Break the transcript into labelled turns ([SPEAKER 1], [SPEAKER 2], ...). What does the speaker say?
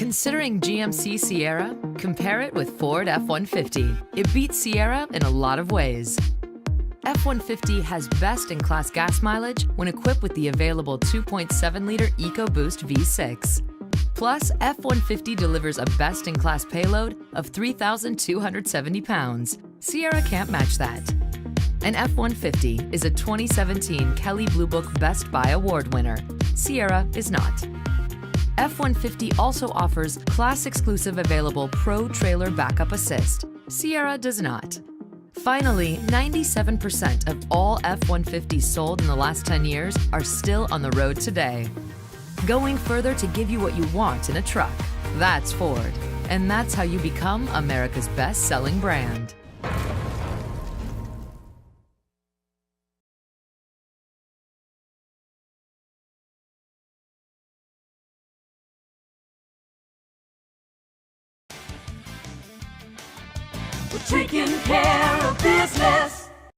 [SPEAKER 1] Considering GMC Sierra? Compare it with Ford F-150. It beats Sierra in a lot of ways. F-150 has best-in-class gas mileage when equipped with the available 2.7-liter EcoBoost V6. Plus, F-150 delivers a best-in-class payload of 3,270 pounds. Sierra can't match that. An F-150 is a 2017 Kelley Blue Book Best Buy Award winner. Sierra is not. F-150 also offers class-exclusive available Pro Trailer Backup Assist. Sierra does not. Finally, 97% of all F-150s sold in the last 10 years are still on the road today. Going further to give you what you want in a truck. That's Ford. And that's how you become America's best-selling brand.
[SPEAKER 2] We're taking care of business.